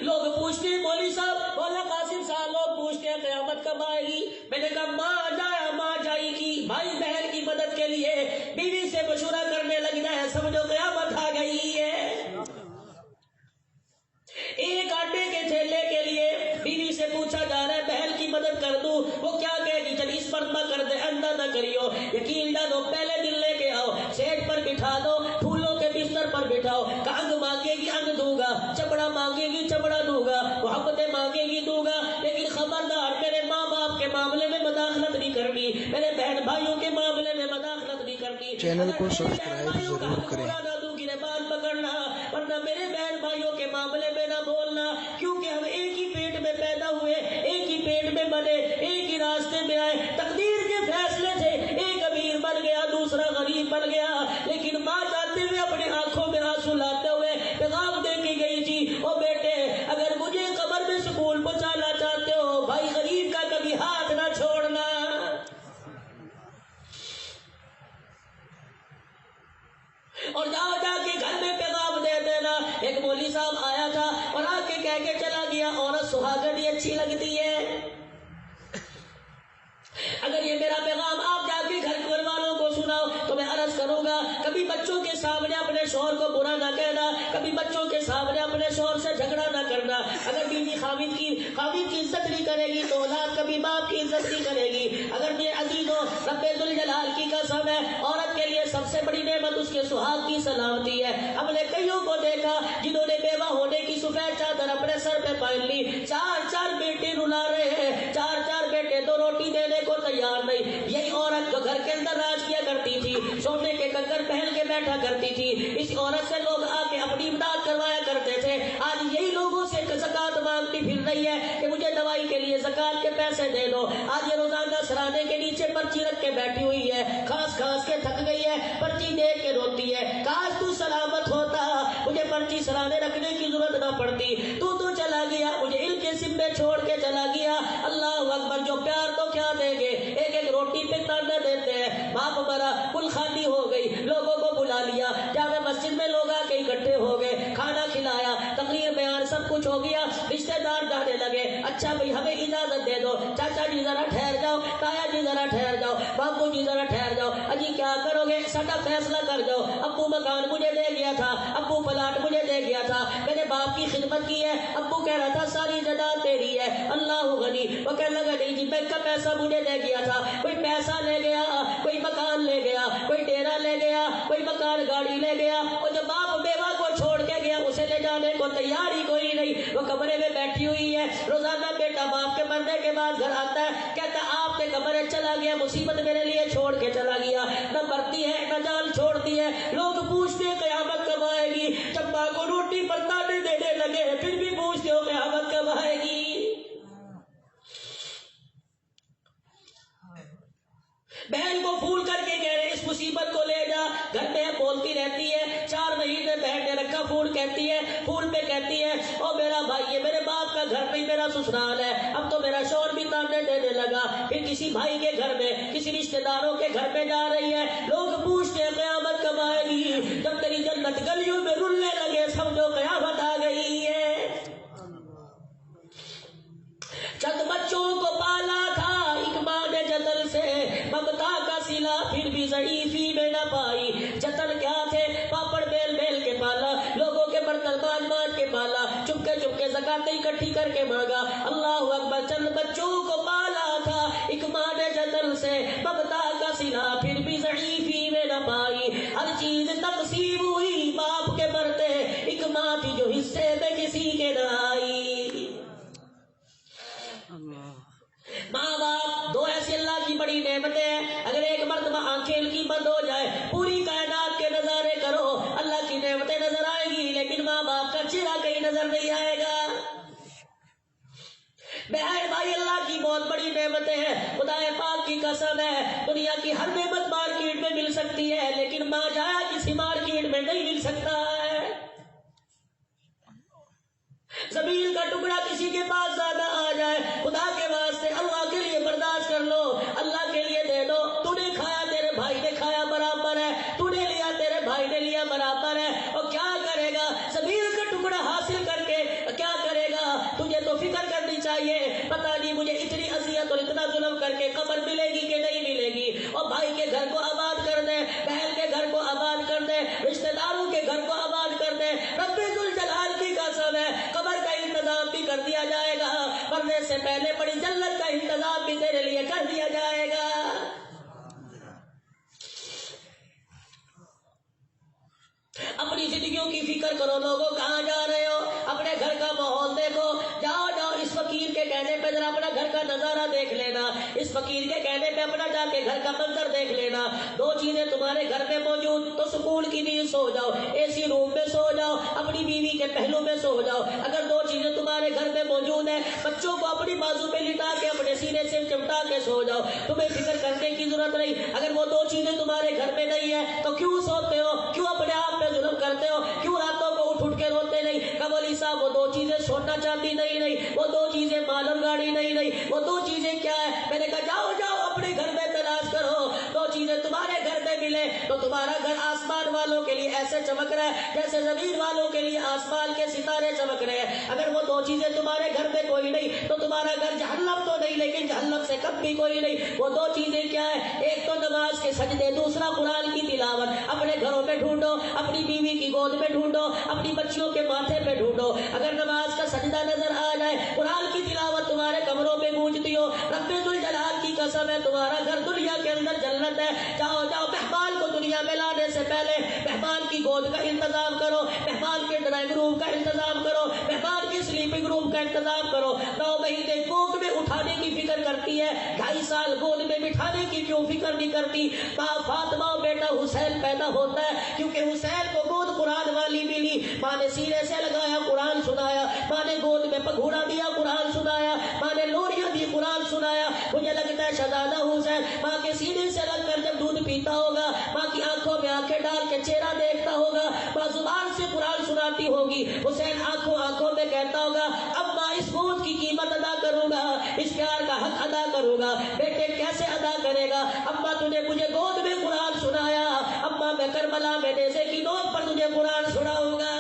لوگ پوچھتے ہیں مولوی صاحب، مولانا قاسم صاحب، لوگ پوچھتے ہیں قیامت کب آئے گی؟ میں نے کہا ماں جائے گی، بھائی بہن کی مدد کے لیے بیوی سے مشورہ کرنے لگنا ہے، سمجھو قیامت آ گئی ہے۔ ایک آٹے کے تھیلے کے لیے بیوی سے پوچھا جا رہا ہے بہن کی مدد کر دوں، وہ کیا کہے گی؟ چل اس مرتبہ کر دے، اندھا نہ کریو، یقین جانو پہلے دن لے کے آؤ، سیٹ پر بٹھا دو، پھولوں کے بستر پر بٹھاؤ، انگ مانگے گی انگ دوں گا، چمڑا مانگے گی چمڑا دوں گا، محبتیں مانگے گی دوں گا، لیکن خبردار میرے ماں باپ کے معاملے میں مداخلت نہیں کرنی، میرے بہن بھائیوں کے معاملے میں مداخلت نہیں کرنی، چینل کو سبسکرائب ضرور کریں، بات پکڑنا، ورنہ میرے بہن بھائیوں کے معاملے میں نہ بولنا، کیونکہ ہم ایک ہی پیٹ میں پیدا ہوئے، ایک ہی پیٹ میں بنے، ایک ہی راستے میں آئے، تقدیر کے فیصلے سے ایک امیر بن گیا دوسرا غریب بن گیا، لیکن ماں جاتے ہوئے اپنی آنکھوں میں آنسو لاتے ہوئے پیغام دے کے گئی تھی، او بیٹے اگر مجھے قبر میں سکون پہنچانا چاہتے ہو، بھائی غریب کا کبھی ہاتھ نہ چھوڑنا۔ اور جا کے گھر میں پیغام دے دینا۔ ایک مولوی صاحب آیا تھا اور آ کے کہہ کے چلا گیا، عورت سہاگنی اچھی لگتی ہے۔ اگر یہ میرا پیغام آپ جا کے گھر والوں کو سناؤ تو میں عرض کروں گا کبھی بچوں کے سامنے اپنے شوہر کو برا نہ کہنا، کبھی بچوں کے سامنے اپنے شوہر سے جھگڑا نہ کرنا۔ اگر بیوی خاوند کی عزت نہیں کرے گی تو اولاد کبھی باپ کی عزت نہیں کرے گی۔ اگر میرے عزیزوں رب ذوالجلال کی قسم ہے، عورت کے لیے سب سے بڑی نعمت اس کے سہاگ کی سلامتی ہے۔ ہم نے کئیوں کو دیکھا جنہوں نے بیوہ ہونے کی سفید چادر اپنے سر پہ پہن لی، چار بیٹے رلا رہے ہیں، چار بیٹے تو روٹی دینے کو تیار نہیں۔ یہی عورت جو گھر کے اندر راج کیا کرتی تھی، سونے کے کنکر پہن کے بیٹھا کرتی تھی، اس عورت سے لوگ آ کے اپنی امداد کروایا کرتے تھے، آج یہی لوگوں سے زکات مانگتی پھر رہی ہے کہ مجھے دوائی کے لیے زکات کے پیسے دے دو۔ آج یہ روزانہ سرانے کے نیچے پرچی رکھ کے بیٹھی ہوئی ہے، کھانس کے تھک گئی ہے، پرچی دیکھ کے روتی ہے، کاش تو سلامت ہوتا، مجھے پرچی سرانے رکھنے کی ضرورت نہ پڑتی، تو چلا گیا، مجھے علم کے سمے چھوڑ کے چلا گیا۔ اللہ اکبر، جو پیار تو کیا دیں گے، ایک روٹی پہ تانا دیتے ہیں۔ باپ مرا، کل خالی ہو گئی، لوگوں کو بلا لیا، جامع مسجد میں لوگ آ کے اکٹھے ہو گئے، کھانا کھلایا، تقریر بیان سب کچھ ہو گیا، رشتہ دار جانے لگے، اچھا بھائی ہمیں اجازت دے دو، چاچا جی ذرا ٹھہر جاؤ، تایا جی ذرا ٹھہر جاؤ، باپو جی ذرا ٹھہر جاؤ، اجی کیا کرو گے، سٹا فیصلہ کر جاؤ، ابو مکان مجھے دے گیا تھا، ابو پلاٹ مجھے دے گیا تھا، میں نے باپ کی خدمت کی ہے، ابو کہہ رہا تھا ساری جائیداد تیری ہے، اللہ غنی، وہ کہنے لگا نہیں جی بینک کا پیسہ مجھے دے گیا تھا، کوئی پیسہ لے گیا، کوئی مکان لے گیا، کوئی ڈیرا لے گیا، کوئی مکان گاڑی لے گیا، اور جو باپ بیوہ کو چھوڑ کے گیا اسے لے جانے کو تیار ہی کوئی نہیں، وہ کمرے میں بیٹھی ہوئی ہے۔ روزانہ بیٹا باپ کے مرنے کے بعد گھر آتا ہے، کہتا آپ کے کمرے چلا گیا، مصیبت میرے لیے چھوڑ کے چلا گیا، نہ مرتی ہے نہ جان چھوڑتی ہے۔ لوگ پوچھتے قیامت کب آئے گی، جب ماں کو روٹی پر تانے دینے لگے پھر بھی پوچھتے ہو قیامت کب آئے گی۔ بہن کو پھول کر کے کہہ رہے اس مصیبت کو لے جا، گھر میں بولتی رہتی ہے، 4 مہینے بہن نے رکھا، پھول کہتی ہے، پھول پہ کہتی ہے او میرا بھائی یہ میرے باپ کا گھر پہ میرا سسرال ہے، اب تو میرا شوہر بھی تانے دینے لگا، پھر کسی بھائی کے گھر میں کسی رشتہ داروں کے گھر پہ جا رہی ہے۔ لوگ پوچھتے ہیں قیامت کب آئے گی، جب تیری جنت گلیوں میں رلنے لگے سمجھو قیامت آ گئی ہے۔ چند بچوں کو پالا تھا ایک ماں نے جتن سے، ممتا کا سلا پھر بھی ضعیفی میں نہ پائی، جتن کیا تھے، پاپڑ بیل بیل کے پالا، لوگوں کے برتن مانج مانج کے پالا، چپکے چپکے زکاتیں اکٹھی کر کے مانگا، اللہ اکبر، چند بچوں کو پالا تھا ایک ماں نے جتن سے، ممتا کا سلا پھر بھی ضعیفی میں نہ پائی، ہر چیز تقسیم ہوئی باپ کے مرتے، ایک ماں تھی جو حصے میں کسی کے نہ آئی۔ ماں باپ دو ایسی اللہ کی بڑی نعمتیں ہیں، اگر ایک مرتبہ آنکھیں ان کی بند ہو جائے، پوری کائنات کے نظارے کرو، اللہ کی نعمتیں نظر آئے گی لیکن ماں باپ کا چہرہ کہیں نظر نہیں آئے گا۔ بہن بھائی اللہ کی بہت بڑی نعمتیں ہیں، خدا پاک کی قسم ہے، دنیا کی ہر نعمت مارکیٹ میں مل سکتی ہے لیکن ماں جایا کسی مارکیٹ میں نہیں مل سکتا ہے۔ زمین کا ٹکڑا کسی کے پاس زیادہ آ جائے، خدا کے واسطے اللہ کے لیے برداشت کر لو، اللہ کے لیے دے دو، تو نے کھایا تیرے بھائی نے کھایا برابر ہے، تو نے لیا تیرے بھائی نے لیا برابر ہے، اور کیا کرے گا زمین کا ٹکڑا حاصل کر کے کیا کرے چاہیے. پتہ نہیں مجھے اتنی اذیت اور اتنا ظلم کر کے قبر ملے گی کہ نہیں ملے گی. اور بھائی کے گھر کو آباد کر دے, بہن کے گھر کو آباد کر دے, رشتہ داروں کے گھر کو آباد کر دے. رب ذوالجلال کی قسم ہے قبر کا انتظام بھی کر دیا جائے گا, مرنے سے پہلے بڑی جنت کا انتظام بھی تیرے لیے کر دیا جائے گا. اپنی زندگیوں کی فکر کرو. لوگوں کہاں جا رہے ہو؟ اپنے گھر کا ماحول دیکھو. جاؤ جاؤ اس فقیر کے کہنے پہ ذرا اپنا گھر کا نظارہ دیکھ لینا. اس فقیر کے کہنے پہ اپنا جا کے گھر کا منظر دیکھ لینا. دو چیزیں تمہارے گھر میں موجود تو سکون کی نیند سو جاؤ, اے سی روم میں سو جاؤ, اپنی بیوی کے پہلو میں سو جاؤ. اگر دو چیزیں تمہارے گھر میں موجود ہیں, بچوں کو اپنی بازو پہ لٹا کے اپنے سینے سے چمٹا کے سو جاؤ, تمہیں فکر کرنے کی ضرورت نہیں. اگر وہ دو چیزیں تمہارے گھر میں نہیں ہے تو کیوں سوتے ہو؟ کیوں اپنے آپ پہ ظلم کرتے ہو؟ کیوں راتوں کو اٹھ کے روتے نہیں؟ کملی صاحب وہ دو چیزیں سونا چاہتی نہیں, وہ دو چیزیں مالم گاڑی نہیں, وہ دو چیزیں کیا ہے؟ میں نے کہا جاؤ جاؤ اپنے گھر میں تلاش کرو. دو چیزیں تمہارے گھر میں ملے تو تمہارا گھر آسمان والوں کے لیے ایسے چمک رہا ہے جیسے زمین والوں کے لیے آسمان کے ستارے چمک رہے ہیں. اگر وہ دو چیزیں تمہارے گھر میں کوئی نہیں تو تمہارا گھر جہنم تو نہیں لیکن جہنم سے کم بھی کوئی نہیں. وہ دو چیزیں کیا ہے؟ ایک تو نماز کے سجدے, دوسرا قرآن کی تلاوت. اپنے گھروں میں ڈھونڈو, اپنی بیوی کی گود میں ڈھونڈو, اپنی بچیوں کے ماتھے پہ ڈھونڈو. اگر نماز کا سجدہ نظر آ جائے, قرآن کی تلاوت تمہارے کمروں میں گونجتی ہو, رب ذوالجلال کی قسم ہے تمہارا گھر دنیا کے اندر جنت ہے. جاؤ جاؤ مہمان کو دنیا میں لانے سے پہلے مہمان کی گود کا انتظام کرو, مہمان کے ڈرائنگ روم کا انتظام کرو, مہمان کی سلیپنگ روم کا انتظام کرو. 9 مہینے کوک میں اٹھانے کی فکر کرتی ہے, 2.5 سال گود میں بٹھانے کی کیوں فکر نہیں کرتی؟ ماں فاطمہ بیٹا حسین پیدا ہوتا ہے کیونکہ حسین کو گود قرآن والی ملی. ماں نے سینے سے لگایا, قرآن سنایا. ماں نے گود میں پگھوڑا دیا, قرآن سنایا. ماں نے لوریاں دی, قرآن سنایا. مجھے لگتا ہے شہزادہ حسین ماں کے سینے سے لگ کر جب دودھ پیتا ہوگا, ماں کی آنکھوں میں آنکھیں ڈال کے چہرہ دیکھتا ہوگا, ماں زبان سے قرآن سناتی ہوگی. حسین آنکھوں میں کہتا ہوگا اب ماں اس گود کی قیمت ادا کروں گا, اس پیار کا حق ادا کروں گا. بیٹے کیسے ادا کرے گا؟ اماں تجھے مجھے گود میں قرآن سنایا, اماں میں کربلا میں نیزے کی نوک پر تجھے قرآن سناؤں گا.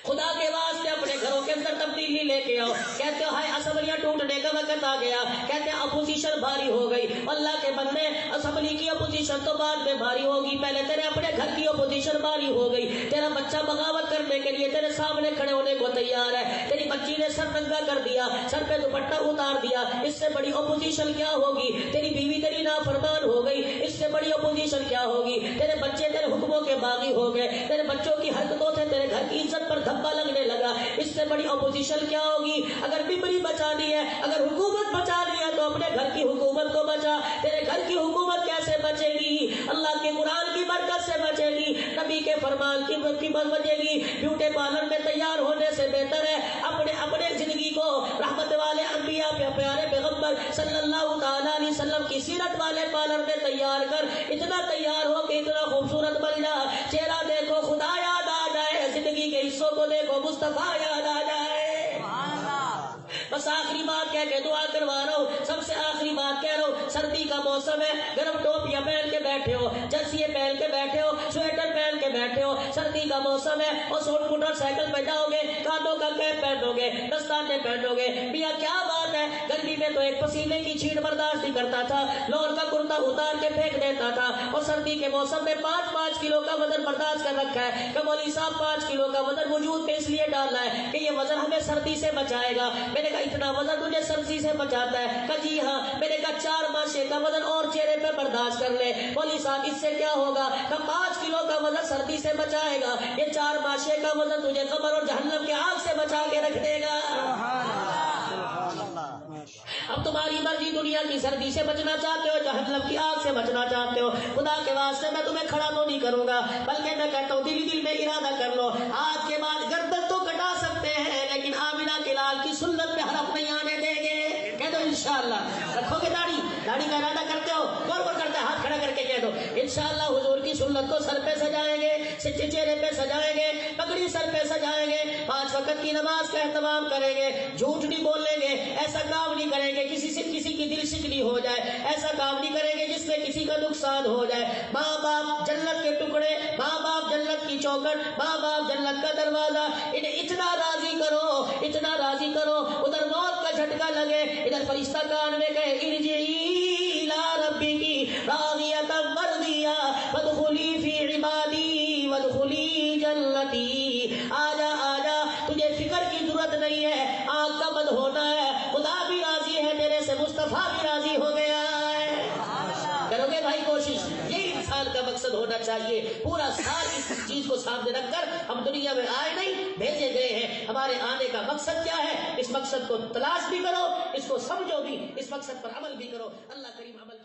خدا کے واسطے اپنے گھروں کے اندر تبدیلی لے کے آؤ. کہتے ہو ہائے اسمبلیاں ٹوٹنے کا وقت آ گیا, کہتے ہیں اپوزیشن بھاری ہو گئی. اللہ کے بندے اسمبلی کی اپوزیشن تو بعد میں بھاری ہوگی, پہلے تیرے اپنے گھر کی اپوزیشن بھاری ہو گئی. تیرا بچہ بغاوت کرنے کے لیے تیرے سامنے کھڑے ہونے کو تیار ہے. تیری بچی نے سر ننگا کر دیا, سر پہ دوپٹہ اتار دیا, اس سے بڑی اپوزیشن کیا ہوگی؟ تیری بیوی تیری نافرمان ہو گئی, اس سے بڑی اپوزیشن کیا ہوگی؟ تیرے بچے تیرے حکموں کے باغی ہو گئے, تیرے بچوں کی حرکتوں سے تیرے گھر کی عزت پر دھبا لگنے لگا, اس سے بڑی اپوزیشن کیا ہوگی؟ اگر بمری بچانی ہے, اگر حکومت بچانی ہے تو اپنے گھر کی حکومت کو بچا. تیرے گھر کی حکومت کیسے بچے گی؟ اللہ کے قرآن کی برکت سے بچے گی, نبی کے فرمان کی بچے گی. بیوٹی پارلر میں تیار ہونے سے بہتر ہے اپنے زندگی کو رحمت والے انبیاء پیارے پیغمبر صلی اللہ تعالی علیہ وسلم کی سیرت والے پارلر میں تیار کر. اتنا تیار ہو کہ اتنا خوبصورت بن جا, چہرہ دیکھو خدا یاد آ جائے, زندگی کے حصوں کو دیکھو مصطفیٰ یاد آ جائے. بس آخری بات کہہ کے دعا کروا رہا ہوں, سب سے آخری بات کہہ رہا ہوں. سردی کا موسم ہے, گرم ٹوپیاں پہن کے بیٹھے ہو, جرسیاں پہن کے بیٹھے ہو, سویٹر پہن کے بیٹھے ہو. سردی کا موسم ہے اور موٹر سائیکل پہ جاؤ گے, کانوں کا کیپ پہنو گے, دستانے پہنو گے. میاں کیا بات ہے, گرمی میں تو ایک پسینے کی چھینٹ برداشت نہیں کرتا تھا, لون کا کرتا اتار کے پھینک دیتا تھا, اور سردی کے موسم میں 5 کلو کا وزن برداشت کر رکھا ہے. کہ مولوی صاحب 5 کلو کا وزن وجود پہ اس لیے ڈالنا ہے کہ یہ وزن ہمیں سردی سے بچائے گا. میں نے کہا اتنا وزن تجھے سردی سے بچاتا ہے؟ کہ جی ہاں. میں نے کہا 4 ماشے کا وزن اور چہرے پہ برداشت کر لے. مولوی صاحب اس سے کیا ہوگا؟ کہ 5 کلو کا وزن سردی سے بچائے گا, یہ 4 ماشے کا وزن تجھے قبر اور جہنم کے آگ سے بچا کے رکھ دے گا. اب تمہاری مرضی, دنیا کی سردی سے بچنا چاہتے ہو, جہنم کی آگ سے بچنا چاہتے ہو. خدا کے واسطے میں تمہیں کھڑا تو نہیں کروں گا, بلکہ میں کہتا ہوں دل میں ارادہ کر لو, آج کے بعد گردن تو کٹا سکتے ہیں لیکن آمنہ کے لال کی سنت پہ حرف نہیں آنے دیں گے. کہہ دو انشاءاللہ. رکھو گے داڑھی کا ارادہ کرتے ہو, غور کرتے ہاتھ کھڑا کر کے کہہ دو انشاءاللہ حضور کی سنت کو سر پہ سجائیں گے, چہرے پہ سجائیں گے, پگڑی سر پہ سجائیں گے, 5 وقت کی نماز کا اہتمام کریں گے, جھوٹ نہیں بولیں گے, ایسا کام نہیں کریں گے کسی سے کسی کی دل شکنی ہو جائے, ایسا کام نہیں کریں گے جس سے کسی کا نقصان ہو جائے. ماں باپ جنت کے ٹکڑے, ماں باپ جنت کی چوکھٹ, ماں باپ جنت کا دروازہ, انہیں اتنا راضی کرو, اتنا راضی کرو, ادھر موت کا جھٹکا لگے, ادھر فرشتہ کان میں کہے ارجعی الی ربک راضیۃ مرضیہ فادخلی فی عبادی وادخلی جنتی. آجا آجا, تجھے فکر کی ضرورت نہیں ہے, آنکھ کا بند ہونا ہے, خدا بھی راضی ہے تیرے سے, مصطفیٰ بھی راضی ہو گیا ہے. کرو گے بھائی کوشش؟ یہی انسان کا مقصد ہونا چاہیے. پورا سال اس چیز کو سامنے رکھ کر ہم دنیا میں آئے نہیں, بھیجے گئے ہیں. ہمارے آنے کا مقصد کیا ہے؟ اس مقصد کو تلاش بھی کرو, اس کو سمجھو بھی, اس مقصد پر عمل بھی کرو. اللہ کریم عمل